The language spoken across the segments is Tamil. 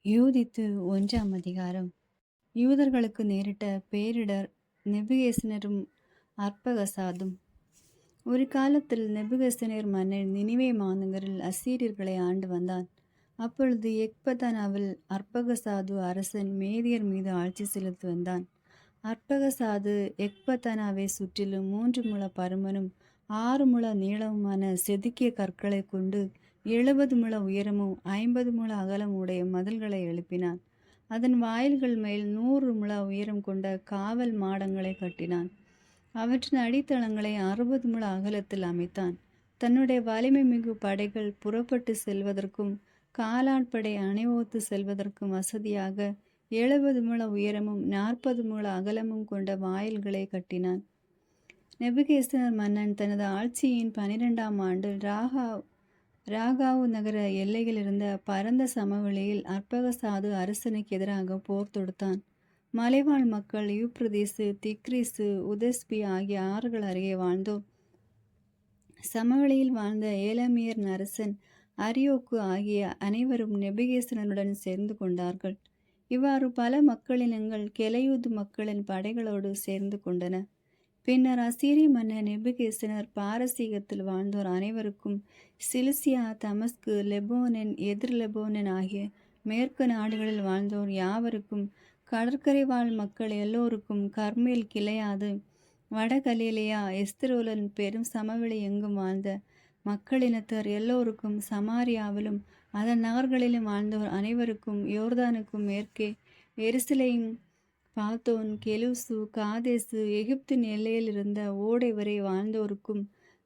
யூதித்து 1ஆம் அதிகாரம். யூதர்களுக்கு நேரிட்ட பேரிடர் நெபுகேஸ்நரும் அர்பகசாதும். ஒரு காலத்தில் நெபுகஸ்நேர் மன்னன் நினிவே மாநகரில் அசீரியர்களை ஆண்டு வந்தான். அப்பொழுது எக்பதனாவில் அர்பகசாது அரசன் மேதியர் மீது ஆட்சி செலுத்தி வந்தான். அர்பகசாது எக்பதனாவை சுற்றிலும் 3 முழ பருமனும் 6 முழ நீளமுமான செதுக்கிய கற்களை கொண்டு 70 முழ உயரமும் 50 முழ அகலம் உடைய மதில்களை எழுப்பினான். அதன் வாயில்கள் மேல் 100 முழ உயரம் கொண்ட காவல் மாடங்களை கட்டினான். அவற்றின் அடித்தளங்களை 60 முழ அகலத்தில் அமைத்தான். தன்னுடைய வலிமை மிகு படைகள் புறப்பட்டு செல்வதற்கும் காலாட்படை அணிவகுத்து செல்வதற்கும் வசதியாக 70 முழ உயரமும் 40 முழ அகலமும் கொண்ட வாயில்களை கட்டினான். நெபுகேஸ்நேர் மன்னன் தனது ஆட்சியின் 12ஆம் ஆண்டில் ராகாவு நகர எல்லையில் இருந்த பரந்த சமவெளியில் அர்பகசாது அரசனுக்கு எதிராக போர் தொடுத்தான். மலைவாழ் மக்கள் யூப்ரதீசு, திக்ரிசு, உதஸ்பி ஆகிய ஆறுகள் அருகே வாழ்ந்தோர். சமவெளியில் வாழ்ந்த ஏலாமியர் அரசன் அரியோக்கு ஆகிய அனைவரும் நெபுகேஸ்நருடன் சேர்ந்து கொண்டார்கள். இவ்வாறு பல மக்களினங்கள் கெலையூது மக்களின் படைகளோடு சேர்ந்து கொண்டன. பின்னர் அசீரிய மன்னர் நெபுகேஸ்நர் பாரசீகத்தில் வாழ்ந்தோர் அனைவருக்கும் சிலிசியா, தமஸ்கு, லெபோனன், எதிர் லெபோனன் ஆகிய மேற்கு நாடுகளில் வாழ்ந்தோர் யாவருக்கும், கடற்கரை வாழ் மக்கள் எல்லோருக்கும், கர்மேல், கிளையாது, வட கலிலேயா, எஸ்திரோலன் பெரும் சமவெளி எங்கும் வாழ்ந்த மக்களினத்தர் எல்லோருக்கும், சமாரியாவிலும் அதன் நகர்களிலும் வாழ்ந்தோர் அனைவருக்கும், யோர்தானுக்கும் மேற்கே எருசலேம், பாத்தோன், கெலுசு, காதேசு, எகிப்தின் எல்லையில் இருந்த ஓடை வரை வாழ்ந்தோருக்கும்,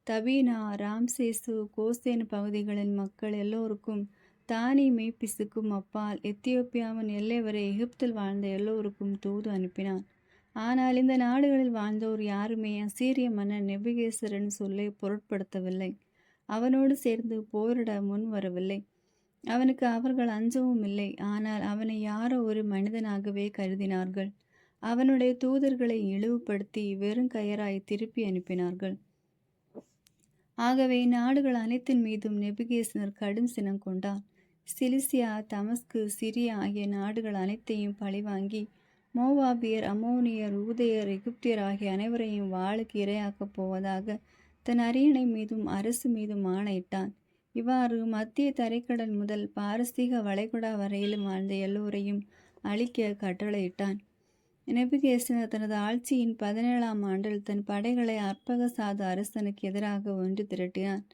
தபீனா, ராம்சேசு, கோசேன் பகுதிகளின் மக்கள் எல்லோருக்கும், தானி மேப்பிசுக்கும் அப்பால் எத்தியோப்பியாவின் எல்லை வரை எகிப்தில் வாழ்ந்த எல்லோருக்கும் தூது அனுப்பினான். ஆனால் இந்த நாடுகளில் வாழ்ந்தோர் யாருமே அசீரிய மன்னன் நெபுகேஸ்நரின் சொல்லை பொருட்படுத்தவில்லை. அவனோடு சேர்ந்து போரிட முன் வரவில்லை. அவனுக்கு அவர்கள் அஞ்சவும் இல்லை. ஆனால் அவனை யாரோ ஒரு மனிதனாகவே கருதினார்கள். அவனுடைய தூதர்களை இழிவுபடுத்தி வெறுங்கயராய் திருப்பி அனுப்பினார்கள். ஆகவே நாடுகள் அனைத்தின் மீதும் நெபுகேஸ்நர் கடும் சினம் கொண்டார். சிலிசியா, தமஸ்கு, சிரியா ஆகிய நாடுகள் அனைத்தையும் பழிவாங்கி மோவாபியர், அம்மோனியர், ஊதையர், எகிப்தியர் ஆகிய அனைவரையும் வாளுக்கு இரையாக்கப் போவதாக தன் அரியணை மீதும் அரசு மீதும் ஆணையிட்டான். இவ்வாறு மத்திய தரைக்கடல் முதல் பாரசீக வளைகுடா வரையிலும் வாழ்ந்த எல்லோரையும் அழிக்க கட்டளையிட்டான். நெபுகேஸ்நர் தனது ஆட்சியின் 17ஆம் ஆண்டில் தன் படைகளை அர்பகசாது அரசனுக்கு எதிராக ஒன்று திரட்டினான்.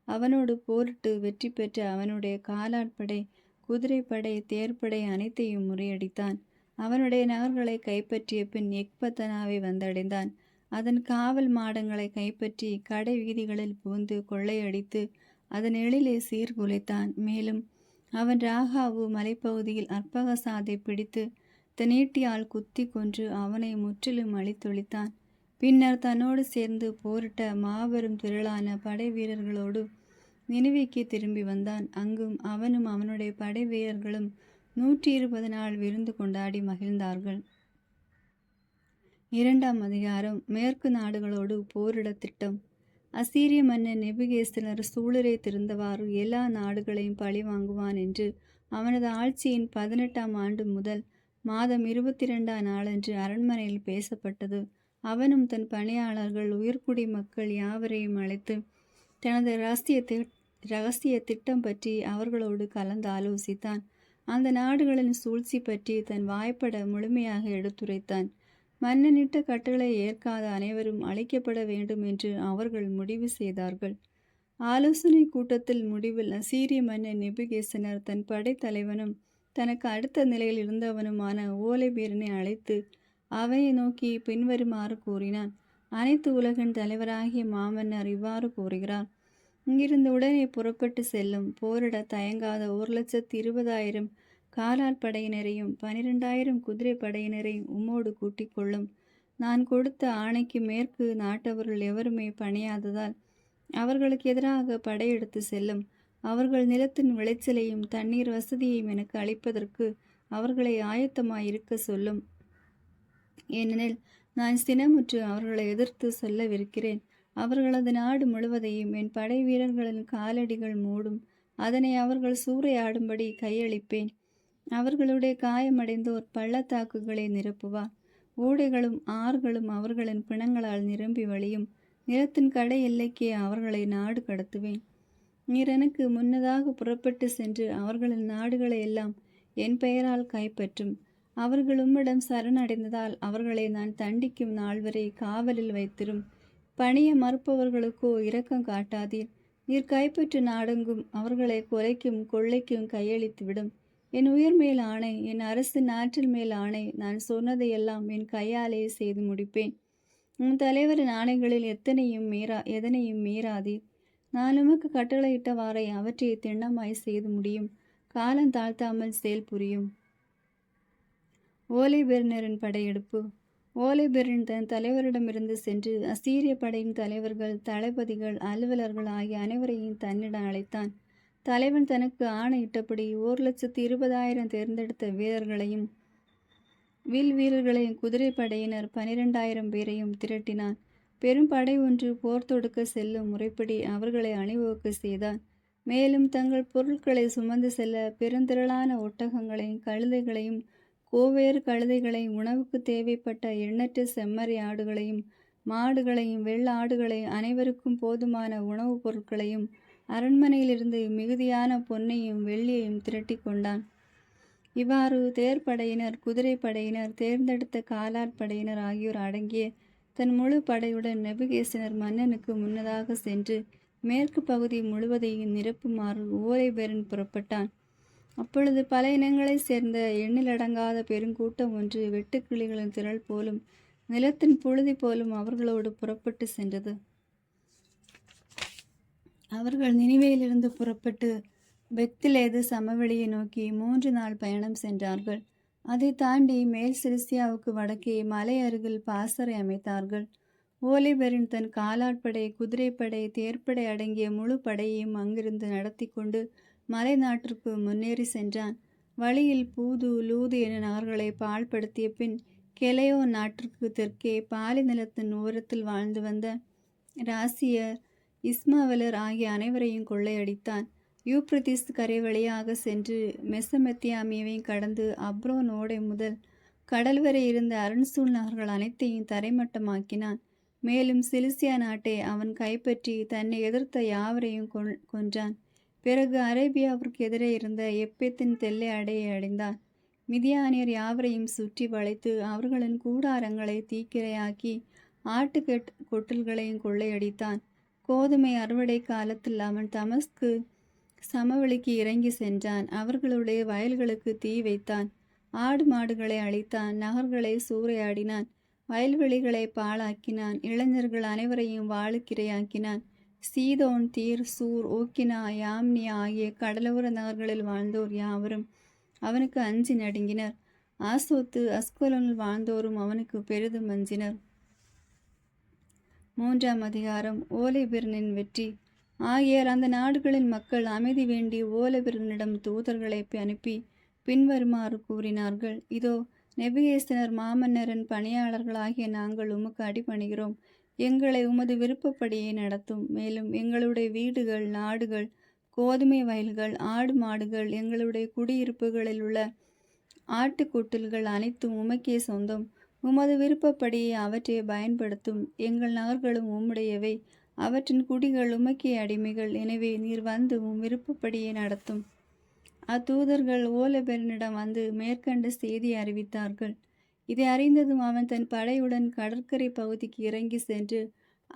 அவனோடு போரிட்டு வெற்றி பெற்ற அவனுடைய காலாட்படை, குதிரைப்படை, தேர்ப்படை அனைத்தையும் முறியடித்தான். அவனுடைய நகர்களை கைப்பற்றிய பின் எக்பத்தனாவை வந்தடைந்தான். அதன் காவல் மாடங்களை கைப்பற்றி கடை வீதிகளில் புகுந்து கொள்ளையடித்து அதன் எழிலை சீர்குலைத்தான். மேலும் அவன் ராகாவு மலைப்பகுதியில் அர்பகசாதை பிடித்து தன் ஈட்டியால் குத்தி கொன்று அவனை முற்றிலும் அழித்தொழித்தான். பின்னர் தன்னோடு சேர்ந்து போரிட்ட மாபெரும் திரளான படை வீரர்களோடு நினிவேக்கு திரும்பி வந்தான். அங்கும் அவனும் அவனுடைய படை வீரர்களும் 120 நாள் விருந்து கொண்டாடி மகிழ்ந்தார்கள். 2ஆம் அதிகாரம். மேற்கு நாடுகளோடு போரிட திட்டம். அசீரிய மன்னன் நெபுகேஸ்நர் சூளுரை திருந்தவாறு எல்லா நாடுகளையும் பழி வாங்குவான் என்று அவனது ஆட்சியின் 18ஆம் ஆண்டு முதல் மாதம் 22ஆம் நாளன்று அரண்மனையில் பேசப்பட்டது. அவனும் தன் பணியாளர்கள், உயர்குடி மக்கள் யாவரையும் அழைத்து தனது இரகசிய திட்டம் பற்றி அவர்களோடு கலந்து ஆலோசித்தான். அந்த நாடுகளின் சூழ்ச்சி பற்றி தன் வாய்ப்பட முழுமையாக எடுத்துரைத்தான். மன்னனிட்ட கட்டளை ஏற்காத அனைவரும் அழிக்கப்பட வேண்டும் என்று அவர்கள் முடிவு செய்தார்கள். ஆலோசனை கூட்டத்தில் முடிவில் அசீரிய மன்னன் நெபுகேஸ்நர் தன் படைத்தலைவனும் தனக்கு அடுத்த நிலையில் இருந்தவனுமான ஓலைபீரனை அழைத்து அவனை நோக்கி பின்வருமாறு கூறினான். அனைத்து உலகின் தலைவராகிய மாமன்னர் இவ்வாறு கூறுகிறார். இங்கிருந்து உடனே புறப்பட்டு செல்லும். போரிட தயங்காத 1,20,000 காலாட்படையினரையும் 12,000 குதிரை படையினரையும் உம்மோடு கூட்டிக் கொள்ளும். நான் கொடுத்த ஆணைக்கு மேற்கு நாட்டவர்கள் எவருமே பணியாததால் அவர்களுக்கு எதிராக படையெடுத்து செல்லும். அவர்கள் நிலத்தின் விளைச்சலையும் தண்ணீர் வசதியையும் எனக்கு அளிப்பதற்கு அவர்களை ஆயத்தமாயிருக்க சொல்லும். ஏனெனில் நான் சினமுற்று அவர்களை எதிர்த்து சொல்லவிருக்கிறேன். அவர்களது நாடு முழுவதையும் என் படை வீரர்களின் காலடிகள் மூடும். அதனை அவர்கள் சூறையாடும்படி கையளிப்பேன். அவர்களுடைய காயமடைந்தோர் பள்ளத்தாக்குகளை நிரப்புவார். ஓடைகளும் ஆறுகளும் அவர்களின் பிணங்களால் நிரம்பி வழியும். நிலத்தின் கடை எல்லைக்கே அவர்களை நாடு கடத்துவேன். நீர் எனக்கு முன்னதாக புறப்பட்டு சென்று அவர்களின் நாடுகளை எல்லாம் என் பெயரால் கைப்பற்றும். அவர்கள் உம்மிடம் சரணடைந்ததால் அவர்களை நான் தண்டிக்கும் நாள் வரை காவலில் வைத்திரும். பணிய மறுப்பவர்களுக்கோ இரக்கம் காட்டாதீர். நீர் கைப்பற்று நாடெங்கும் அவர்களை கொலைக்கும் கொள்ளைக்கும் கையளித்துவிடும். என் உயிர் மேல் ஆணை, என் அரசின் ஆற்றல் மேல் ஆணை, நான் சொன்னதையெல்லாம் என் கையாலே செய்து முடிப்பேன். உன் தலைவரின் ஆணைகளில் எதனையும் மீறாதீர். நான் உமக்கு கட்டளையிட்டவாறை அவற்றை திண்ணமாய் செய்து முடியும். காலம் தாழ்த்தாமல் செயல் புரியும். ஓலைபெர்னரின் படையெடுப்பு. ஓலைபெர்ன் தன் தலைவரிடமிருந்து சென்று அசீரிய படையின் தலைவர்கள், தளபதிகள், அலுவலர்கள் ஆகிய அனைவரையும் தன்னிடம் அழைத்தான். தலைவன் தனக்கு ஆணையிட்டபடி 1,20,000 தேர்ந்தெடுத்த வீரர்களையும் வில் வீரர்களையும் குதிரை படையினர் 12,000 பேரையும் திரட்டினான். பெரும் படை ஒன்று போர் தொடுக்க செல்லும் முறைப்படி அவர்களை அணிவகுக்க செய்தான். மேலும் தங்கள் பொருட்களை சுமந்து செல்ல பெருந்திரளான ஒட்டகங்களையும் கழுதைகளையும் கோவேறு கழுதைகளையும் உணவுக்கு தேவைப்பட்ட எண்ணற்ற செம்மறி ஆடுகளையும் மாடுகளையும் வெள்ள ஆடுகளையும் அனைவருக்கும் போதுமான உணவுப் பொருட்களையும் அரண்மனையிலிருந்து மிகுதியான பொன்னையும் வெள்ளியையும் திரட்டி கொண்டான். இவ்வாறு தேர்ப்படையினர், குதிரை படையினர், தேர்ந்தெடுத்த காலாட் படையினர் ஆகியோர் அடங்கிய தன் முழு படையுடன் நெபுகேசனர் மன்னனுக்கு முன்னதாக சென்று மேற்கு பகுதி முழுவதையும் நிரப்புமாறு ஓலைபெர்ன் புறப்பட்டான். அப்பொழுது பல இனங்களைச் சேர்ந்த எண்ணிலடங்காத பெருங்கூட்டம் ஒன்று வெட்டுக்கிளிகளின் திரள் போலும் நிலத்தின் புழுதி போலும் அவர்களோடு புறப்பட்டு சென்றது. அவர்கள் நினிவேயிலிருந்து புறப்பட்டு பெத்லேது சமவெளியை நோக்கி 3 நாள் பயணம் சென்றார்கள். அதை தாண்டி மேல் சிலிசியாவுக்கு வடக்கே மலை அருகில் பாசறை அமைத்தார்கள். ஓலைபெர்ன் தன் காலாட்படை, குதிரைப்படை, தேர்ப்படை அடங்கிய முழு படையையும் அங்கிருந்து நடத்தி கொண்டு மலை நாட்டிற்கு முன்னேறி சென்றான். வழியில் பூது, லூது என நகர்களை பாழ்படுத்திய பின் கெலையோ நாட்டிற்கு தெற்கே பாலி நிலத்தின் ஓரத்தில் வாழ்ந்து வந்த ராசியர், இஸ்மாவலர் ஆகிய அனைவரையும் கொள்ளையடித்தான். யூப்ரதிஸ் கரை வழியாக சென்று மெசமெத்தியாமியவையும் கடந்து அப்ரோன் ஓடை முதல் கடல் வரை இருந்த அரண்சூழ் நகர்கள் அனைத்தையும் தரைமட்டமாக்கினான். மேலும் சிலிசியா நாட்டை அவன் கைப்பற்றி தன்னை எதிர்த்த யாவரையும் கொன்றான். பிறகு அரேபியாவிற்கு எதிரே இருந்த எப்பேத்தின் தெல்லை அடைந்தான். மிதியானியர் யாவரையும் சுற்றி வளைத்து அவர்களின் கூடாரங்களை தீக்கிரையாக்கி கொட்டில்களையும் கொள்ளையடித்தான். கோதுமை அறுவடை காலத்தில் அவன் தமஸ்கு சமவெளிக்கு இறங்கி சென்றான். அவர்களுடைய வயல்களுக்கு தீ வைத்தான். ஆடு மாடுகளை அழித்தான். நகர்களை சூறையாடினான். வயல்வெளிகளை பாழாக்கினான். இளைஞர்கள் அனைவரையும் வாளுக்கிரையாக்கினான். சீதோன், தீர், சூர், ஓக்கினா, யாம்னியா ஆகிய கடலோர நகர்களில் வாழ்ந்தோர் யாவரும் அவனுக்கு அஞ்சி நடுங்கினர். ஆசோத்து, அஸ்கலோனில் வாழ்ந்தோரும் அவனுக்கு பெரிதும் அஞ்சினர். 3ஆம் அதிகாரம். ஓலைபெர்னின் வெற்றி. ஆகியார் அந்த நாடுகளின் மக்கள் அமைதி வேண்டி ஓலைபெர்னிடம் தூதர்களை அனுப்பி பின்வருமாறு கூறினார்கள். இதோ, நெபுகேஸ்நேர் மாமன்னரின் பணியாளர்களாகிய நாங்கள் உமக்கு அடிபணிகிறோம். எங்களை உமது விருப்பப்படியே நடத்தும். மேலும் எங்களுடைய வீடுகள், நாடுகள், கோதுமை வயல்கள், ஆடு மாடுகள், எங்களுடைய குடியிருப்புகளில் உள்ள ஆட்டுக்கூட்டில்கள் அனைத்தும் உமக்கே சொந்தம். உமது விருப்பப்படியே அவற்றை பயன்படுத்தும். எங்கள் நகர்களும் உம்முடையவை, அவற்றின் குடிகள் உமக்கே அடிமைகள். எனவே நீர் வந்து உம் விருப்பப்படியே நடத்தும். அத்தூதர்கள் ஓலைபெர்னிடம் வந்து மேற்கண்ட செய்தியை அறிவித்தார்கள். இதை அறிந்ததும் அவன் தன் படையுடன் கடற்கரை பகுதிக்கு இறங்கி சென்று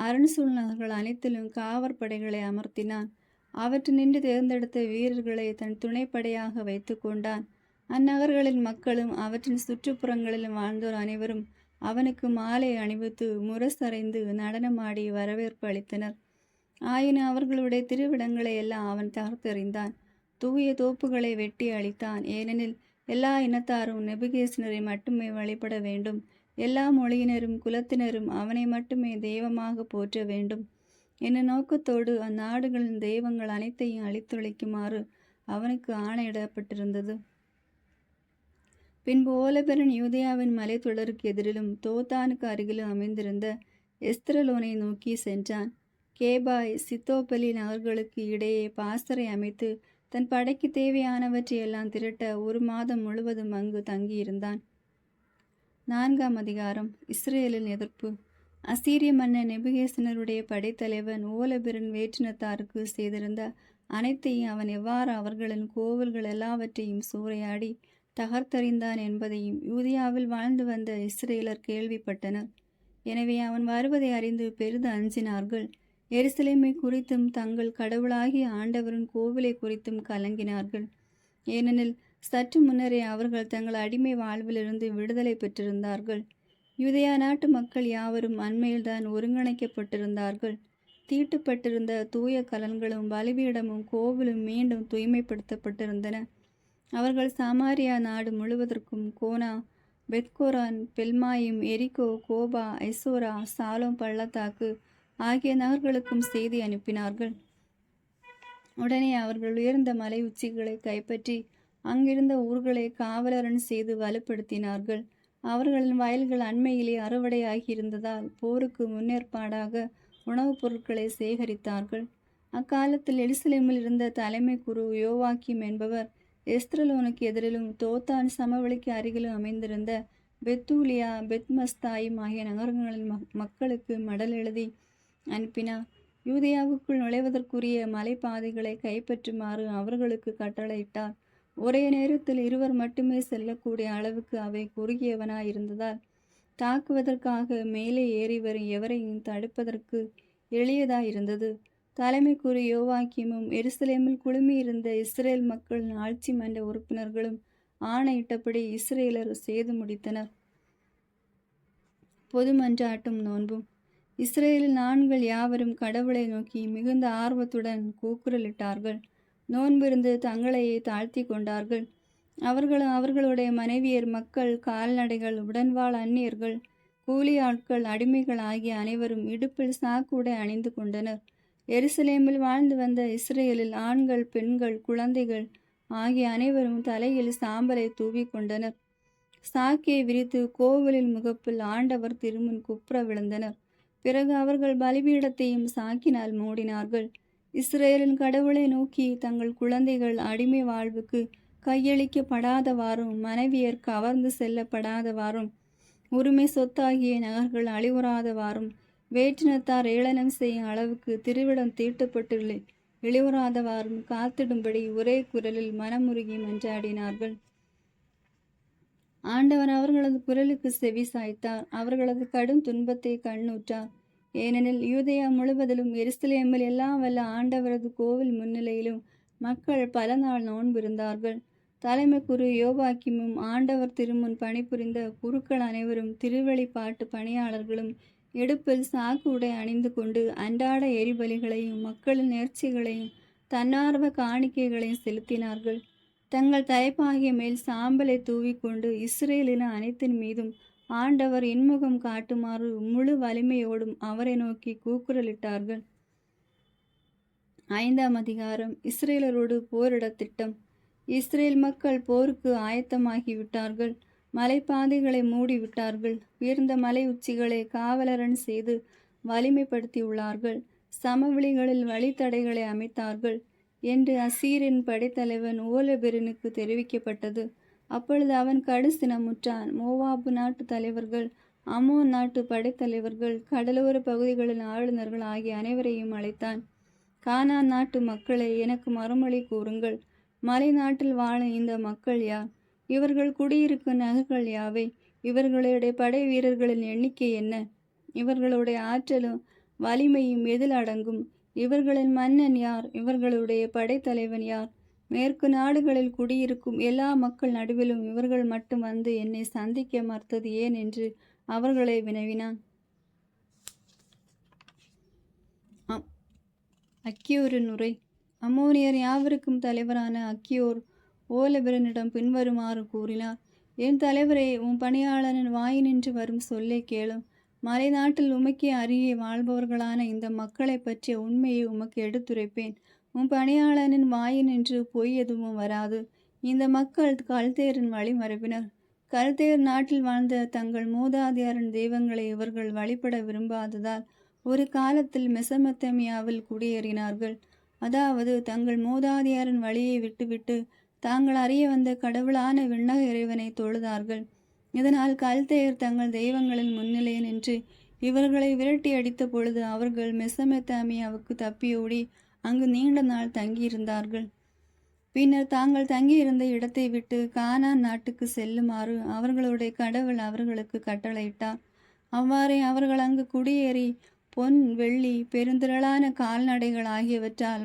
அரண்சூழ் நகர்கள் அனைத்திலும் காவற்படைகளை அமர்த்தினான். அவற்றினின்று தேர்ந்தெடுத்த வீரர்களை தன் துணைப்படையாக வைத்து கொண்டான். அந்நகர்களின் மக்களும் அவற்றின் சுற்றுப்புறங்களிலும் வாழ்ந்தோர் அனைவரும் அவனுக்கு மாலை அணிவித்து முரசறைந்து நடனமாடி வரவேற்பு அளித்தனர். ஆயினும் அவர்களுடைய திருவிடங்களை எல்லாம் அவன் தகர்த்தெறிந்தான். தூய தோப்புகளை வெட்டி அழித்தான். ஏனெனில் எல்லா இனத்தாரும் நெபுகேஸ்நேரை மட்டுமே வழிபட வேண்டும். எல்லா மொழியினரும் குலத்தினரும் அவனை மட்டுமே தெய்வமாக போற்ற வேண்டும் என்ற நோக்கத்தோடு அந்நாடுகளின் தெய்வங்கள் அனைத்தையும் அழித்தொழிக்குமாறு அவனுக்கு ஆணையிடப்பட்டிருந்தது. பின்பு ஓலைபெர்ன் யூதேயாவின் மலைத்தொடருக்கு எதிரிலும் தோத்தானுக்கு அருகிலும் அமைந்திருந்த எஸ்திரலோனை நோக்கி சென்றான். கேபாய், சித்தோப்பலி நகர்களுக்கு இடையே பாசறை அமைத்து தன் படைக்கு தேவையானவற்றையெல்லாம் திரட்ட 1 மாதம் முழுவதும் அங்கு தங்கியிருந்தான். 4ஆம் அதிகாரம். இஸ்ரேலின் எதிர்ப்பு. அசீரிய மன்னன் நெபுகேத்நேசருடைய படைத்தலைவன் ஓலபெரின் வேற்றினத்தாருக்கு செய்திருந்த அனைத்தையும் அவன் எவ்வாறு அவர்களின் கோவில்கள் எல்லாவற்றையும் சூறையாடி தகர்த்தெறிந்தான் என்பதையும் யூதேயாவில் வாழ்ந்து வந்த இஸ்ரேலர் கேள்விப்பட்டனர். எனவே அவன் வருவதை அறிந்து பெரிது அஞ்சினார்கள். எருசலேமை குறித்தும் தங்கள் கடவுளாகிய ஆண்டவரின் கோவிலை குறித்தும் கலங்கினார்கள். ஏனெனில் சற்று முன்னரே அவர்கள் தங்கள் அடிமை வாழ்விலிருந்து விடுதலை பெற்றிருந்தார்கள். யூதேயா நாட்டு மக்கள் யாவரும் அண்மையில்தான் ஒருங்கிணைக்கப்பட்டிருந்தார்கள். தீட்டுப்பட்டிருந்த தூய கலன்களும் பலிபீடமும் கோவிலும் மீண்டும் தூய்மைப்படுத்தப்பட்டிருந்தன. அவர்கள் சமாரியா நாடு முழுவதற்கும் கோனா, பெத்கோரான், பெல்மாயிம், எரிகோ, கோபா, ஐசோரா, சாலோம் பள்ளத்தாக்கு ஆகிய நகர்களுக்கும் செய்தி அனுப்பினார்கள். உடனே அவர்கள் உயர்ந்த மலை உச்சிகளை கைப்பற்றி அங்கிருந்த ஊர்களை காவலரண் செய்து வலுப்படுத்தினார்கள். அவர்களின் வயல்கள் அண்மையிலே அறுவடையாகியிருந்ததால் போருக்கு முன்னேற்பாடாக உணவுப் பொருட்களை சேகரித்தார்கள். அக்காலத்தில் எருசலேமில் இருந்த தலைமை குரு யோவாக்கிம் என்பவர் எஸ்தரலோனுக்கு எதிரிலும் தோத்தான் சமவெளிக்கு அருகிலும் அமைந்திருந்த பெத்தூலியா, பெத்மஸ்தாயும் ஆகிய நகரங்களின் மக்களுக்கு மடல் எழுதி அனுப்பினார். யூதேயாவுக்குள் நுழைவதற்குரிய மலைப்பாதைகளை கைப்பற்றுமாறு அவர்களுக்கு கட்டளையிட்டார். ஒரே நேரத்தில் 2 மட்டுமே செல்லக்கூடிய அளவுக்கு அவை குறுகியவனாயிருந்ததால் தாக்குவதற்காக மேலே ஏறி வரும் எவரையும் தடுப்பதற்கு எளியதாயிருந்தது. தலைமை குரு யோவாக்கிமும் எருசலேமில் குழுமியிருந்த இஸ்ரேல் மக்களின் ஆட்சி மன்ற உறுப்பினர்களும் ஆணையிட்டபடி இஸ்ரேலர் செய்து முடித்தனர். பொது மன்றாட்டும் நோன்பும். இஸ்ரேலின் ஆண்கள் யாவரும் கடவுளை நோக்கி மிகுந்த ஆர்வத்துடன் கூக்குரலிட்டார்கள். நோன்பிருந்து தங்களையே தாழ்த்தி கொண்டார்கள். அவர்களும் அவர்களுடைய மனைவியர், மக்கள், கால்நடைகள், உடன்வாழ் அந்நியர்கள், கூலி ஆட்கள், அடிமைகள் ஆகிய அனைவரும் இடுப்பில் சாக்குடை அணிந்து கொண்டனர். எருசலேமில் வாழ்ந்து வந்த இஸ்ரேலில் ஆண்கள், பெண்கள், குழந்தைகள் ஆகிய அனைவரும் தலையில் சாம்பலை தூவி கொண்டனர். சாக்கியை விரித்து கோவிலின் முகப்பில் ஆண்டவர் திருமுன் குப்புற விழுந்தனர். பிறகு அவர்கள் பலிபீடத்தையும் சாக்கினால் மூடினார்கள். இஸ்ரேலின் கடவுளை நோக்கி தங்கள் குழந்தைகள் அடிமை வாழ்வுக்கு கையளிக்கப்படாதவாறும் மனைவியர் கவர்ந்து செல்லப்படாதவாறும் உரிமை சொத்தாகிய நகர்கள் அழிவுறாதவாறும் வேற்றினத்தார் ஏளனம் செய்யும் அளவுக்கு திருவிடம் தீட்டப்பட்டு இழிவுறாதவாறும் காத்திடும்படி ஒரே குரலில் மனமுருகி மன்றாடினார்கள். ஆண்டவர் அவர்களது குரலுக்கு செவி சாய்த்தார். அவர்களது கடும் துன்பத்தை கண்ணுற்றார். ஏனெனில் யூதேயா முழுவதிலும் எருசலேமில் எல்லாம் வல்ல ஆண்டவரது கோவில் முன்னிலையிலும் மக்கள் பல நாள் நோன்பிருந்தார்கள். தலைமை குரு யோவாக்கிமும் ஆண்டவர் திருமுன் பணிபுரிந்த குருக்கள் அனைவரும் திருவெளிப்பாட்டு பணியாளர்களும் இடுப்பில் சாக்கு உடை அணிந்து கொண்டு அன்றாட எரிபலிகளையும் மக்களின் நேர்ச்சிகளையும் தன்னார்வ காணிக்கைகளையும் செலுத்தினார்கள். தங்கள் தலைப்பாகிய மேல் சாம்பலை தூவிக்கொண்டு இஸ்ரேலின் அனைத்தின் மீதும் ஆண்டவர் இன்முகம் காட்டுமாறு முழு வலிமையோடும் அவரை நோக்கி கூக்குரலிட்டார்கள். 5ஆம் அதிகாரம். இஸ்ரேலரோடு போரிட திட்டம். இஸ்ரேல் மக்கள் போருக்கு ஆயத்தமாகிவிட்டார்கள். மலைப்பாதைகளை மூடிவிட்டார்கள். உயர்ந்த மலை உச்சிகளை காவலரண் செய்து வலிமைப்படுத்தியுள்ளார்கள். சமவெளிகளில் வழித்தடைகளை அமைத்தார்கள் என்று அசீரின் படைத்தலைவன் ஓலபெரினுக்கு தெரிவிக்கப்பட்டது. அப்பொழுது அவன் கடுசினமுற்றான். மோவாபு நாட்டு தலைவர்கள், அம்மோன் நாட்டு படைத்தலைவர்கள், கடலோர பகுதிகளின் ஆளுநர்கள் ஆகிய அனைவரையும் அழைத்தான். கானான் நாட்டு மக்களை, எனக்கு மறுமொழி கூறுங்கள். மலை நாட்டில் வாழும் இந்த மக்கள் யார்? இவர்கள் குடியிருக்கும் நகர்கள் யாவை? இவர்களுடைய படை வீரர்களின் எண்ணிக்கை என்ன? இவர்களுடைய ஆற்றலும் வலிமையும் எதில் அடங்கும்? இவர்களின் மன்னன் யார்? இவர்களுடைய படைத்தலைவன் யார்? மேற்கு நாடுகளில் குடியிருக்கும் எல்லா மக்கள் நடுவிலும் இவர்கள் மட்டும் வந்து என்னை சந்திக்க மறுத்தது ஏன் என்று அவர்களை வினவினான். அக்கியோரின் உரை. அம்மோனியர் யாவருக்கும் தலைவரான அக்கியோர் ஓலபெரினிடம் பின்வருமாறு கூறினார். என் தலைவரே, உன் பணியாளனின் வாயினின்று வரும் சொல்லை கேளும். மலை நாட்டில் உமக்கே அருகே வாழ்பவர்களான இந்த மக்களை பற்றிய உண்மையை உமக்கு எடுத்துரைப்பேன். உன் பணியாளனின் வாயினின்று பொய் எதுவும் வராது. இந்த மக்கள் கல்தேரின் வழிமரபினர். கல்தேர் நாட்டில் வாழ்ந்த தங்கள் மூதாதையரின் தெய்வங்களை இவர்கள் வழிபட விரும்பாததால் ஒரு காலத்தில் மெசொப்பொத்தாமியாவில் குடியேறினார்கள். அதாவது தங்கள் மூதாதையரின் வழியை விட்டுவிட்டு தாங்கள் அறிய வந்த கடவுளான விண்ணக இறைவனை தொழுதார்கள். இதனால் கல்தேயர் தங்கள் தெய்வங்களின் முன்னிலையில் நின்று இவர்களை விரட்டி அடித்த பொழுது அவர்கள் மெசமெத்தாமியாவுக்கு தப்பியோடி அங்கு நீண்ட நாள் தங்கியிருந்தார்கள். பின்னர் தாங்கள் தங்கியிருந்த இடத்தை விட்டு கானான் நாட்டுக்கு செல்லுமாறு அவர்களுடைய கடவுள் அவர்களுக்கு கட்டளையிட்டார். அவ்வாறே அவர்கள் அங்கு குடியேறி பொன், வெள்ளி, பெருந்திரளான கால்நடைகள் ஆகியவற்றால்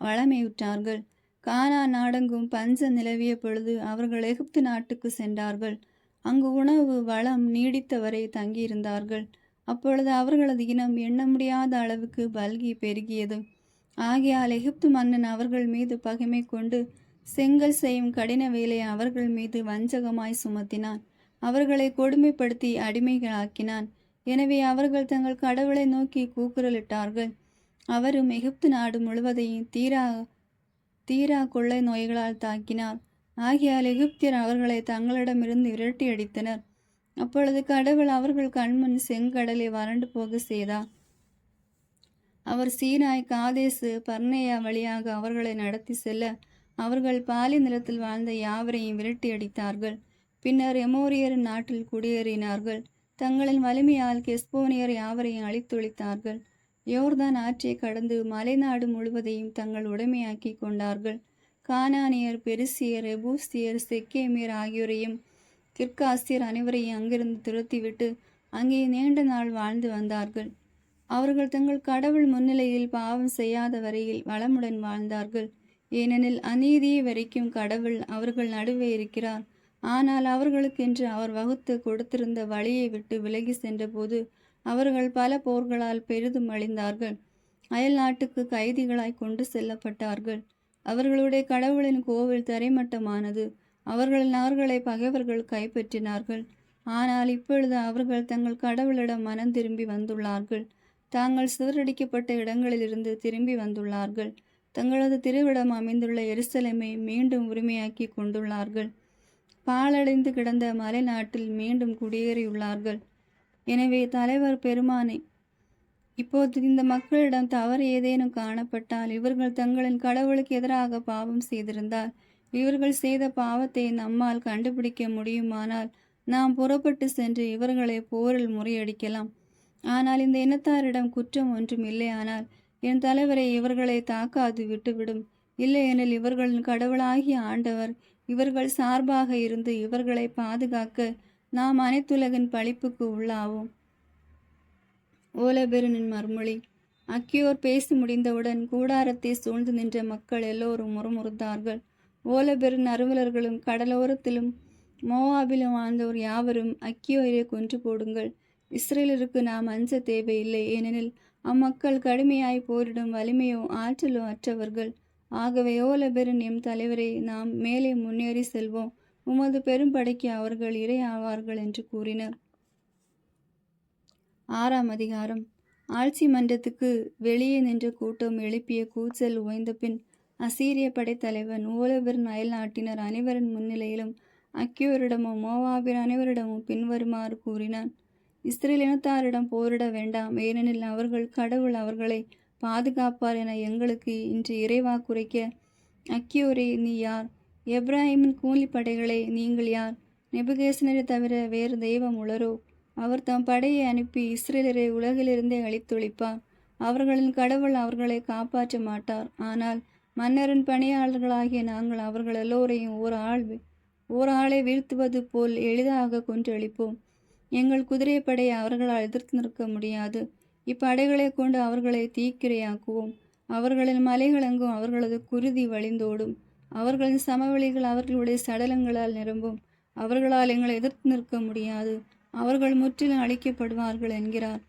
வளமையுற்றார்கள். கானான் நாடெங்கும் பஞ்சம் நிலவிய பொழுது அவர்கள் எகிப்து நாட்டுக்கு சென்றார்கள். அங்கு உணவு வளம் நீடித்தவரை தங்கியிருந்தார்கள். அப்பொழுது அவர்களது இனம் எண்ண முடியாத அளவுக்கு பல்கி பெருகியது. ஆகையால் எகிப்து மன்னன் அவர்கள் மீது பகைமை கொண்டு செங்கல் செய்யும் கடின வேலையை அவர்கள் மீது வஞ்சகமாய் சுமத்தினான். அவர்களை கொடுமைப்படுத்தி அடிமைகளாக்கினான். எனவே அவர்கள் தங்கள் கடவுளை நோக்கி கூக்குரலிட்டார்கள். அவரும் எகிப்து நாடு முழுவதையும் தீரா கொள்ளை நோய்களால் தாக்கினார். ஆகையால் எகிப்தியர் அவர்களை தங்களிடமிருந்து விரட்டி அடித்தனர். அப்பொழுது கடவுள் அவர்கள் கண்முன் செங்கடலை வறண்டு போக செய்தார். அவர் சீனாய், காதேசு, பர்னேயா வழியாக அவர்களை நடத்தி செல்ல அவர்கள் பாலி நிலத்தில் வாழ்ந்த யாவரையும் விரட்டி அடித்தார்கள். பின்னர் எமோரியரின் நாட்டில் குடியேறினார்கள். தங்களின் வலிமையால் கெஸ்போனியர் யாவரையும் அழித்தொழித்தார்கள். யோர்தான் ஆற்றை கடந்து மலைநாடு முழுவதையும் தங்கள் உடைமையாக்கி கொண்டார்கள். கானானியர், பெருசியர், எபூசியர், செக்கேமியர் ஆகியோரையும் கிர்காசியர் அனைவரையும் அங்கிருந்து துரத்திவிட்டு அங்கே நீண்ட நாள் வாழ்ந்து வந்தார்கள். அவர்கள் தங்கள் கடவுள் முன்னிலையில் பாவம் செய்யாத வரையில் வளமுடன் வாழ்ந்தார்கள். ஏனெனில் அநீதியை வரைக்கும் கடவுள் அவர்கள் நடுவே இருக்கிறார். ஆனால் அவர்களுக்கென்று அவர் வகுத்து கொடுத்திருந்த வழியை விட்டு விலகி சென்றபோது அவர்கள் பல போர்களால் பெரிதும் அழிந்தார்கள். அயல் நாட்டுக்கு கைதிகளாய் கொண்டு செல்லப்பட்டார்கள். அவர்களுடைய கடவுளின் கோவில் தரைமட்டமானது. அவர்களை பகைவர்கள் கைப்பற்றினார்கள். ஆனால் இப்பொழுது அவர்கள் தங்கள் கடவுளிடம் மனம் திரும்பி வந்துள்ளார்கள். தாங்கள் சிதறடிக்கப்பட்ட இடங்களிலிருந்து திரும்பி வந்துள்ளார்கள். தங்களது திருவிடம் அமைந்துள்ள எருசலேமை மீண்டும் உரிமையாக்கி கொண்டுள்ளார்கள். பாழடைந்து கிடந்த மலை நாட்டில் மீண்டும் குடியேறியுள்ளார்கள். எனவே தலைவர் பெருமானே, இப்போது இந்த மக்களிடம் தவறு ஏதேனும் காணப்பட்டால், இவர்கள் தங்களின் கடவுளுக்கு எதிராக பாவம் செய்திருந்தால், இவர்கள் செய்த பாவத்தை நம்மால் கண்டுபிடிக்க முடியுமானால் நாம் புறப்பட்டு சென்று இவர்களை போரில் முறியடிக்கலாம். ஆனால் இந்த இனத்தாரிடம் குற்றம் ஒன்றும் இல்லையானால் என் தலைவரை இவர்களை தாக்காது விட்டுவிடும். இல்லையெனில் இவர்களின் கடவுளாகிய ஆண்டவர் இவர்கள் சார்பாக இருந்து இவர்களை பாதுகாக்க நாம் அனைத்துலகின் பழிப்புக்கு உள்ளாவோம். ஓலபெருனின் மறுமொழி. அக்கியோர் பேசி முடிந்தவுடன் கூடாரத்தை சூழ்ந்து நின்ற மக்கள் எல்லோரும் முறுமுறுத்தார்கள். ஓலபெருன் அலுவலர்களும் கடலோரத்திலும் மோவாபிலும் வாழ்ந்தோர் யாவரும் அக்கியோரை கொன்று போடுங்கள். இஸ்ரேலருக்கு நாம் அஞ்ச தேவையில்லை. ஏனெனில் அம்மக்கள் கடுமையாய் போரிடும் வலிமையோ ஆற்றலோ அற்றவர்கள். ஆகவே ஓலபெருன் எம் தலைவரை, நாம் மேலே முன்னேறி செல்வோம். உமது பெரும்படைக்கு அவர்கள் இரை ஆவார்கள் என்று கூறினர். 6ஆம் அதிகாரம். ஆட்சி மன்றத்துக்கு வெளியே நின்ற கூட்டம் எழுப்பிய கூச்சல் ஓய்ந்த பின் அசீரிய படைத்தலைவன் ஓலபெருன் அயல் நாட்டினர் அனைவரின் முன்னிலையிலும் அக்கியோரிடமும் மோவாபியர் அனைவரிடமும் பின்வருமாறு கூறினான். இஸ்ரேல் இனத்தாரிடம் போரிட வேண்டாம். ஏனெனில் அவர்கள் கடவுள் அவர்களை பாதுகாப்பார் என எங்களுக்கு இன்று இறைவாக்குரைக்க அக்கியோரே, நீ யார்? எப்ராஹிமின் கூலி படைகளை, நீங்கள் யார்? நெபுகேசனரை தவிர வேறு தெய்வம் உளரோ? அவர் தம் படையை அனுப்பி இஸ்ரேலரை உலகிலிருந்தே அழித்தொழிப்பார். அவர்களின் கடவுள் அவர்களை காப்பாற்ற மாட்டார். ஆனால் மன்னரின் பணியாளர்களாகிய நாங்கள் அவர்கள் எல்லோரையும் ஓர் ஆளை வீழ்த்துவது போல் எளிதாக கொன்றளிப்போம். எங்கள் குதிரைப்படையை அவர்களால் எதிர்த்து நிற்க முடியாது. இப்படைகளை கொண்டு அவர்களை தீக்கிரையாக்குவோம். அவர்களின் மலைகளெங்கும் அவர்களது குருதி வழிந்தோடும். அவர்களின் சமவெளிகள் அவர்களுடைய சடலங்களால் நிரம்பும். அவர்களால் எங்களை எதிர்த்து நிற்க முடியாது. அவர்கள் முற்றிலும் அழிக்கப்படுவார்கள் என்கிறார்.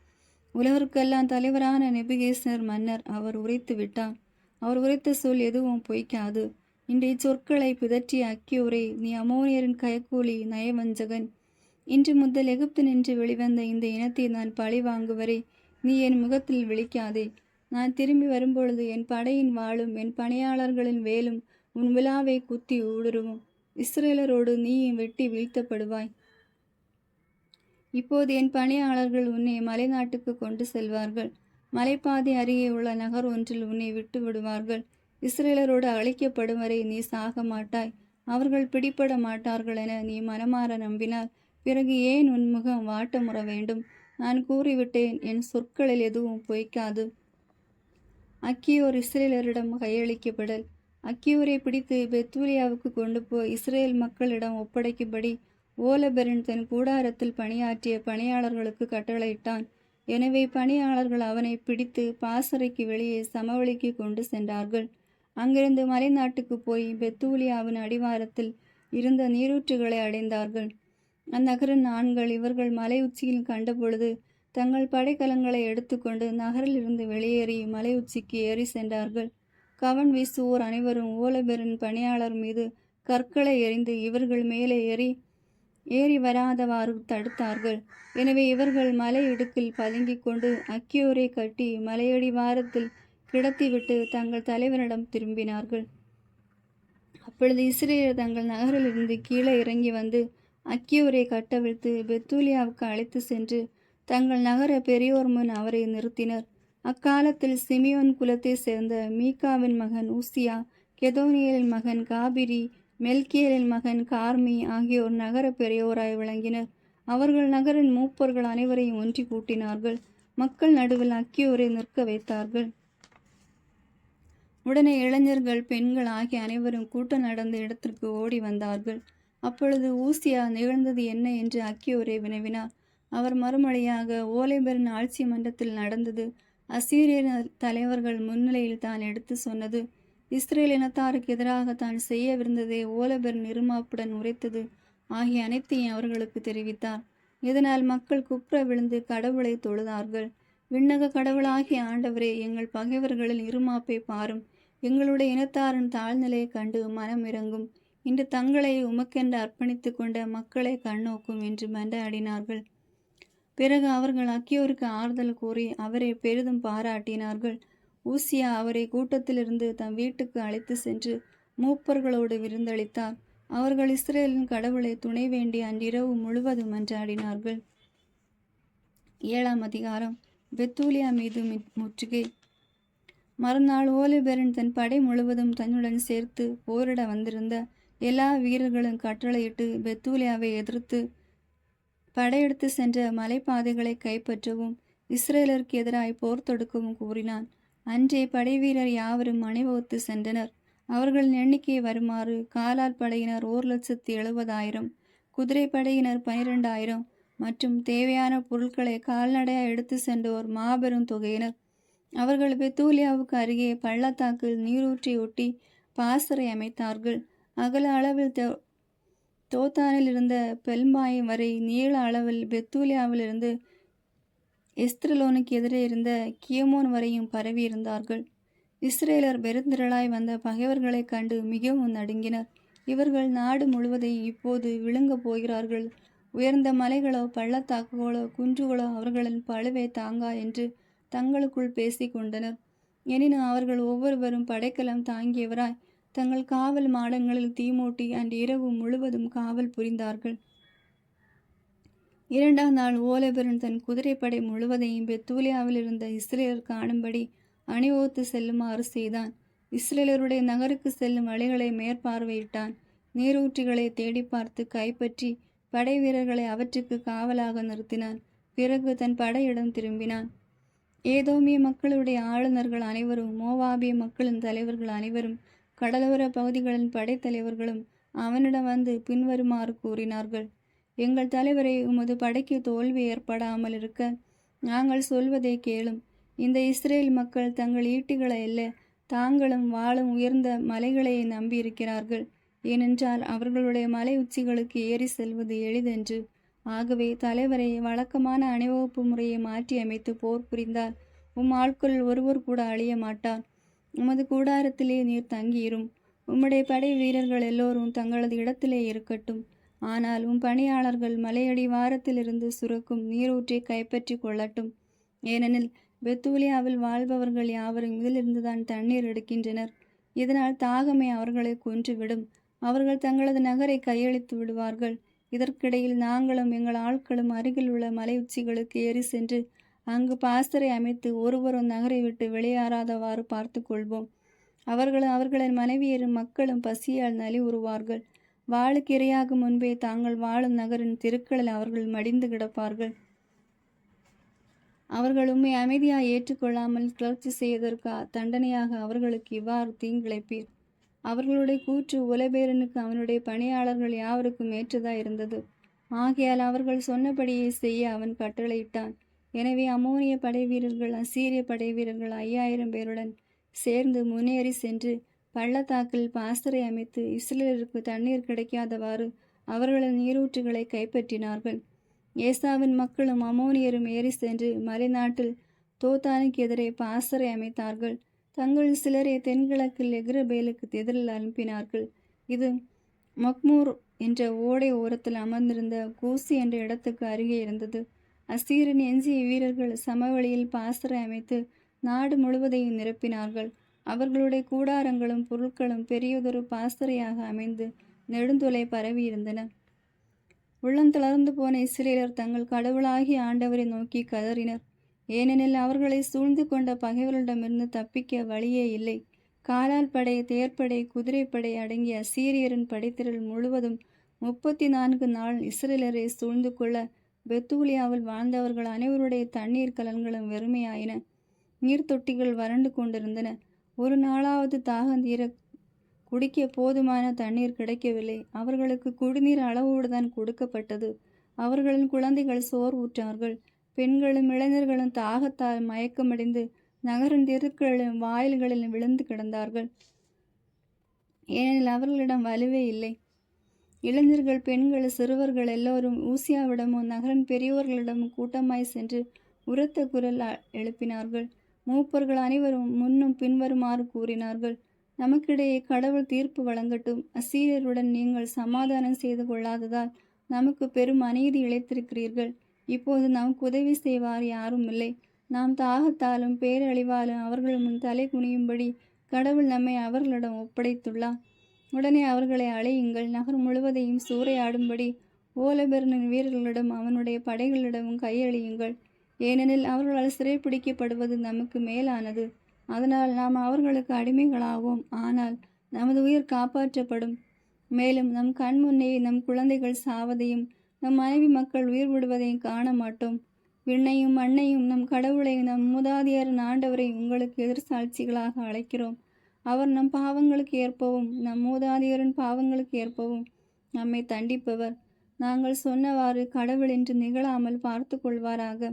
உலகிற்கெல்லாம் தலைவரான நெபுகேஸ்னர் மன்னர் அவர் உரைத்து விட்டார். அவர் உரைத்த சொல் எதுவும் பொய்க்காது. இன்றைய சொற்களை பிதற்றிய அக்கியோரே, நீ அமோனியரின் கைக்கூலி நயவஞ்சகன். இன்று முதல் எகிப்து நின்று வெளிவந்த இந்த இனத்தை நான் பழி வாங்குவரை நீ என் முகத்தில் விழிக்காதே. நான் திரும்பி வரும்பொழுது என் படையின் வாளும் என் பணியாளர்களின் வேலும் உன் விழாவை குத்தி ஊடுருவும். இஸ்ரேலரோடு நீயும் வெட்டி வீழ்த்தப்படுவாய். இப்போது என் பணியாளர்கள் உன்னை மலைநாட்டுக்கு கொண்டு செல்வார்கள். மலைப்பாதை அருகே உள்ள நகர் ஒன்றில் உன்னை விட்டு விடுவார்கள். இஸ்ரேலரோடு அழிக்கப்படும் வரை நீ சாக மாட்டாய். அவர்கள் பிடிபட மாட்டார்கள் என நீ மனமாற நம்பினால் பிறகு ஏன் உன் முகம் வாட்டமுற வேண்டும்? நான் கூறிவிட்டேன், என் சொற்களில் எதுவும் பொய்க்காது. அக்கியோர் இஸ்ரேலரிடம் கையளிக்கப்படல். அக்கியோரை பிடித்து பெத்தூலியாவுக்கு கொண்டு போய் இஸ்ரேல் மக்களிடம் ஒப்படைக்கும்படி ஓலபெரன் தன் கூடாரத்தில் பணியாற்றிய பணியாளர்களுக்கு கட்டளையிட்டான். எனவே பணியாளர்கள் அவனை பிடித்து பாசறைக்கு வெளியே சமவெளிக்கு கொண்டு சென்றார்கள். அங்கிருந்து மலைநாட்டுக்கு போய் பெத்தூலியாவின் அடிவாரத்தில் இருந்த நீரூற்றுகளை அடைந்தார்கள். அந்நகரின் ஆண்கள் இவர்கள் மலை உச்சியில் கண்டபொழுது தங்கள் படைக்கலங்களை எடுத்துக்கொண்டு நகரிலிருந்து வெளியேறி மலை உச்சிக்கு ஏறி சென்றார்கள். கவன் வீசுவோர் அனைவரும் ஓலபெரின் பணியாளர் மீது கற்களை எறிந்து இவர்கள் மேலே ஏறி வராதவாறு தடுத்தார்கள். எனவே இவர்கள் மலை இடுக்கில் பதுங்கிக் கொண்டு அக்கியோரை கட்டி மலையடி வாரத்தில் கிடத்திவிட்டு தங்கள் தலைவனிடம் திரும்பினார்கள். அப்பொழுது இஸ்ரேலர் தங்கள் நகரிலிருந்து கீழே இறங்கி வந்து அக்கியோரை கட்டவிழ்த்து பெத்தூலியாவுக்கு அழைத்து சென்று தங்கள் நகர பெரியோர் முன் அவரை நிறுத்தினர். அக்காலத்தில் சிமியோன் குலத்தை சேர்ந்த மீகாவின் மகன் ஊசியா, கெதோனியலின் மகன் காபிரி, மெல்கியலின் மகன் கார்மி ஆகியோர் நகர பெரியோராய் விளங்கினர். அவர்கள் நகரின் மூப்பர்கள் அனைவரையும் ஒன்றி கூட்டினார்கள். மக்கள் நடுவில் அக்கியோரை நிற்க வைத்தார்கள். உடனே இளைஞர்கள், பெண்கள் ஆகிய அனைவரும் கூட்டம் நடந்த இடத்திற்கு ஓடி வந்தார்கள். அப்பொழுது ஊசியா நிகழ்ந்தது என்ன என்று அக்கியோரை வினவினார். அவர் மறுமொழியாக, ஓலேபெரின் ஆட்சி மன்றத்தில் நடந்தது அசீரிய தலைவர்கள் முன்னிலையில் தான் எடுத்து சொன்னது. இஸ்ரேல் இனத்தாருக்கு எதிராக தான் செய்யவிருந்ததை ஓலேபெரின் இருமாப்புடன் உரைத்தது ஆகிய அனைத்தையும் அவர்களுக்கு தெரிவித்தார். இதனால் மக்கள் குப்புற விழுந்து கடவுளை தொழுதார்கள். விண்ணக கடவுளாகிய ஆண்டவரே, எங்கள் பகைவர்களின் இருமாப்பை பாரும். எங்களுடைய இனத்தாரின் தாழ்நிலையை கண்டு மனம் இறங்கும். இன்று தங்களை உமக்கென்று அர்ப்பணித்து கொண்ட மக்களை கண்ணோக்கும் என்று மன்றாடினார்கள். பிறகு அவர்கள் அக்கியோருக்கு ஆறுதல் கூறி அவரை பெரிதும் பாராட்டினார்கள். ஊசியா அவரை கூட்டத்திலிருந்து தம் வீட்டுக்கு அழைத்து சென்று மூப்பர்களோடு விருந்தளித்தார். அவர்கள் இஸ்ரேலின் கடவுளை துணை வேண்டி அன்றிரவு முழுவதும் மன்றாடினார்கள். 7ஆம் அதிகாரம். பெத்தூலியா மீது முற்றுகை. மறுநாள் ஓலிபெரன் தன் படை முழுவதும் தன்னுடன் சேர்த்து போரிட வந்திருந்த எல்லா வீரர்களும் கட்டளையிட்டு பெத்தூலியாவை எதிர்த்து படையெடுத்து சென்ற மலைப்பாதைகளை கைப்பற்றவும் இஸ்ரேலருக்கு எதிராய் போர் தொடுக்கவும் கூறினான். அன்றே படை வீரர் யாவரும் அணிவகுத்து சென்றனர். அவர்களின் எண்ணிக்கை வருமாறு: காலால் படையினர் 1,70,000, குதிரை படையினர் 12,000 மற்றும் தேவையான பொருட்களை கால்நடையாக எடுத்து சென்றோர் மாபெரும் தொகையினர். அவர்கள் பெத்தூலியாவுக்கு அருகே பள்ளத்தாக்கில் நீரூற்றி ஒட்டி பாசறை அமைத்தார்கள். அகல அளவில் தோத்தானில் இருந்த பெல்மாய் வரை, நீள அளவில் பெத்தூலியாவிலிருந்து எஸ்திரலோனுக்கு எதிரே இருந்த கியமோன் வரையும் பரவி இருந்தார்கள். இஸ்ரேலர் பெருந்திரளாய் வந்த பகைவர்களை கண்டு மிகவும் நடுங்கினர். இவர்கள் நாடு முழுவதையும் இப்போது விழுங்கப் போகிறார்கள். உயர்ந்த மலைகளோ பள்ளத்தாக்குகளோ குன்றுகளோ அவர்களின் பழுவை தாங்கா என்று தங்களுக்குள் பேசி கொண்டனர். எனினும் அவர்கள் ஒவ்வொருவரும் படைக்கலம் தாங்கியவராய் தங்கள் காவல் மாடங்களில் தீமூட்டி அன்று இரவு முழுவதும் காவல் புரிந்தார்கள். 2ஆம் நாள் ஓலேபெரன் தன் குதிரைப்படை முழுவதையும் பெத்தூலியாவில் இருந்த இஸ்ரேலர் காணும்படி அணிவகுத்து செல்லுமாறு செய்தான். இஸ்ரேலருடைய நகருக்கு செல்லும் வழிகளை மேற்பார்வையிட்டான். நீரூற்றிகளை தேடி பார்த்து கைப்பற்றி படை வீரர்களை அவற்றுக்கு காவலாக நிறுத்தினான். பிறகு தன் படையிடம் திரும்பினான். ஏதோமிய மக்களுடைய ஆளுநர்கள் அனைவரும், மோவாபிய மக்களின் தலைவர்கள் அனைவரும், கடலோர பகுதிகளின் படைத்தலைவர்களும் அவனிடம் வந்து பின்வருமாறு கூறினார்கள்: எங்கள் தலைவரை, உமது படைக்கு தோல்வி ஏற்படாமல் இருக்க நாங்கள் சொல்வதை கேளும். இந்த இஸ்ரேல் மக்கள் தங்கள் ஈட்டிகளை அல்ல, தாங்களும் வாளும் உயர்ந்த மலைகளையே நம்பியிருக்கிறார்கள். ஏனென்றால் அவர்களுடைய மலை உச்சிகளுக்கு ஏறி செல்வது எளிதென்று. ஆகவே தலைவரை, வழக்கமான அணிவகுப்பு முறையை மாற்றி அமைத்து போர் புரிந்தால் ஆட்கள் ஒருவர் கூட அழிய மாட்டார். உமது கூடாரத்திலே நீர் தங்கியிரும். உம்முடைய படை வீரர்கள் எல்லோரும் தங்களது இடத்திலே இருக்கட்டும். ஆனால் பணியாளர்கள் மலையடி வாரத்திலிருந்து சுரக்கும் நீரூற்றை கைப்பற்றி கொள்ளட்டும். ஏனெனில் பெத்தூலியாவில் வாழ்பவர்கள் யாவரும் இதிலிருந்துதான் தண்ணீர் எடுக்கின்றனர். இதனால் தாகமே அவர்களை கொன்றுவிடும். அவர்கள் தங்களது நகரை கையளித்து விடுவார்கள். இதற்கிடையில் நாங்களும் எங்கள் ஆட்களும் அருகில் உள்ள மலை உச்சிகளுக்கு ஏறி சென்று அங்கு பாசறை அமைத்து ஒருவரும் நகரை விட்டு வெளியேறாதவாறு பார்த்து கொள்வோம். அவர்களும் அவர்களின் மனைவியரும் மக்களும் பசியால் நலிவுறுவார்கள். வாளுக்கு இரையாகும் முன்பே தாங்கள் வாழும் நகரின் தெருக்களில் அவர்கள் மடிந்து கிடப்பார்கள். அவர்கள் உம்மை அமைதியாய் ஏற்றுக்கொள்ளாமல் கிளர்ச்சி செய்வதற்கு தண்டனையாக அவர்களுக்கு இவ்வாறு தீங்கிழைப்பீர். அவர்களுடைய கூற்று உலபேரனுக்கு அவனுடைய பணியாளர்கள் யாவருக்கும் ஏற்றதாய் இருந்தது. ஆகையால் அவர்கள் சொன்னபடியே செய்ய அவன் கட்டளையிட்டான். எனவே அம்மோனிய படை வீரர்கள் அசீரிய படை வீரர்கள் 5000 பேருடன் சேர்ந்து முன்னேறி சென்று பள்ளத்தாக்கில் பாசறை அமைத்து இஸ்ரேலருக்கு தண்ணீர் கிடைக்காதவாறு அவர்களின் நீரூற்றுகளை கைப்பற்றினார்கள். ஏசாவின் மக்களும் அம்மோனியரும் ஏறி சென்று மலைநாட்டில் தோத்தானுக்கு எதிரே பாசறை அமைத்தார்கள். தங்கள் சிலரை தென்கிழக்கில் எக்ரபேலுக்கு எதிரில் அனுப்பினார்கள். இது மக்மூர் என்ற ஓடை ஓரத்தில் அமர்ந்திருந்த கூசி என்ற இடத்துக்கு அருகே இருந்தது. அசீரின் எஞ்சிய வீரர்கள் சமவெளியில் பாசறை அமைத்து நாடு முழுவதையும் நிரப்பினார்கள். அவர்களுடைய கூடாரங்களும் பொருட்களும் பெரியதொரு பாசறையாக அமைந்து நெடுந்தொலை பரவி இருந்தன. உள்ளந்தளர்ந்து போன இஸ்ரேலர் தங்கள் கடவுளாகிய ஆண்டவரை நோக்கி கதறினர். ஏனெனில் அவர்களை சூழ்ந்து கொண்ட பகைவர்களிடமிருந்து தப்பிக்க வழியே இல்லை. காலால் படை, தேர்ப்படை, குதிரைப்படை அடங்கிய அசீரியரின் படைத்திரள் முழுவதும் 34 நாள் இஸ்ரேலரை சூழ்ந்து கொள்ள பெத்தூலியாவில் வாழ்ந்தவர்கள் அனைவருடைய தண்ணீர் கலன்களும் வெறுமையாயின. நீர்த்தொட்டிகள் வறண்டு கொண்டிருந்தன. ஒரு நாளாவது தாகந்தீர குடிக்க போதுமான தண்ணீர் கிடைக்கவில்லை. அவர்களுக்கு குடிநீர் அளவோடுதான் கொடுக்கப்பட்டது. அவர்களின் குழந்தைகள் சோர்வுற்றார்கள். பெண்களும் இளைஞர்களும் தாகத்தால் மயக்கமடைந்து நகரின் தெருக்களிலும் வாயில்களிலும் விழுந்து கிடந்தார்கள். ஏனெனில் அவர்களிடம் வலுவே இல்லை. இளைஞர்கள், பெண்கள், சிறுவர்கள் எல்லோரும் ஊசியாவிடமும் நகரின் பெரியோர்களிடமும் கூட்டமாய் சென்று உரத்த குரல் எழுப்பினார்கள். மூப்பர்கள் அனைவரும் முன்னும் பின்வருமாறு கூறினார்கள். நமக்கிடையே கடவுள் தீர்ப்பு வழங்கட்டும். அசீரியருடன் நீங்கள் சமாதானம் செய்து கொள்ளாததால் நமக்கு பெரும் அநீதி இழைத்திருக்கிறீர்கள். இப்போது நமக்கு உதவி செய்வார் யாரும் இல்லை. நாம் தாகத்தாலும் பேரழிவாலும் அவர்கள் முன் தலை குனியும்படி கடவுள் நம்மை அவர்களிடம் ஒப்படைத்துள்ளார். உடனே அவர்களை அழையுங்கள். நகர் முழுவதையும் சூறையாடும்படி ஓலபெர்னின் வீரர்களிடம் அவனுடைய படைகளிடமும் கையளியுங்கள். ஏனெனில் அவர்களால் சிறைப்பிடிக்கப்படுவது நமக்கு மேலானது. அதனால் நாம் அவர்களுக்கு அடிமைகளாவோம். ஆனால் நமது உயிர் காப்பாற்றப்படும். மேலும் நம் கண் முன்னே நம் குழந்தைகள் சாவதையும் நம் மனைவி மக்கள் உயிர் விடுவதையும் காண மாட்டோம். விண்ணையும் மண்ணையும் நம் கடவுளையும் நம் மூதாதையரின் ஆண்டவரை உங்களுக்கு எதிர்சாட்சிகளாக அழைக்கிறோம். அவர் நம் பாவங்களுக்கு ஏற்பவும் நம் மூதாதையரின் பாவங்களுக்கு ஏற்பவும் நம்மை தண்டிப்பவர். நாங்கள் சொன்னவாறு கடவுள் என்று நிகழாமல் பார்த்து கொள்வாராக.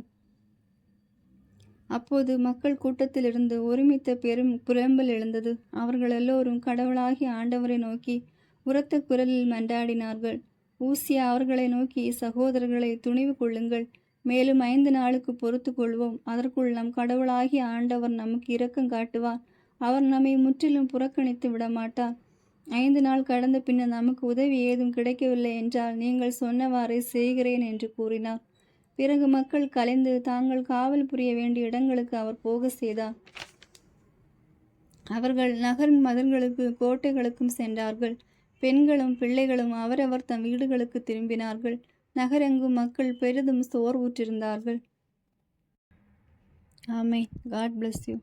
அப்போது மக்கள் கூட்டத்திலிருந்து ஒருமித்த பெரும் புலம்பல் எழுந்தது. அவர்கள் எல்லோரும் கடவுளாகிய ஆண்டவரை நோக்கி உரத்த குரலில் மன்றாடினார்கள். ஊசியா அவர்களை நோக்கி, சகோதரர்களை துணிவு கொள்ளுங்கள். மேலும் 5 நாளுக்கு பொறுத்து கொள்வோம். அதற்குள் நம் கடவுளாகிய ஆண்டவர் நமக்கு இரக்கம் காட்டுவார். அவர் நம்மை முற்றிலும் புறக்கணித்து விடமாட்டார். 5 நாள் கடந்த பின்னர் நமக்கு உதவி ஏதும் கிடைக்கவில்லை என்றால் நீங்கள் சொன்னவாறே செய்கிறேன் என்று கூறினார். பிறகு மக்கள் கலைந்து தாங்கள் காவல் புரிய வேண்டிய இடங்களுக்கு அவர் போக செய்தார். அவர்கள் நகரின் மதில்களுக்கு கோட்டைகளுக்கும் சென்றார்கள். பெண்களும் பிள்ளைகளும் அவரவர் தம் வீடுகளுக்கு திரும்பினார்கள். நகரெங்கும் மக்கள் பெரிதும் சோர்வுற்றிருந்தார்கள். ஆமென். God bless you.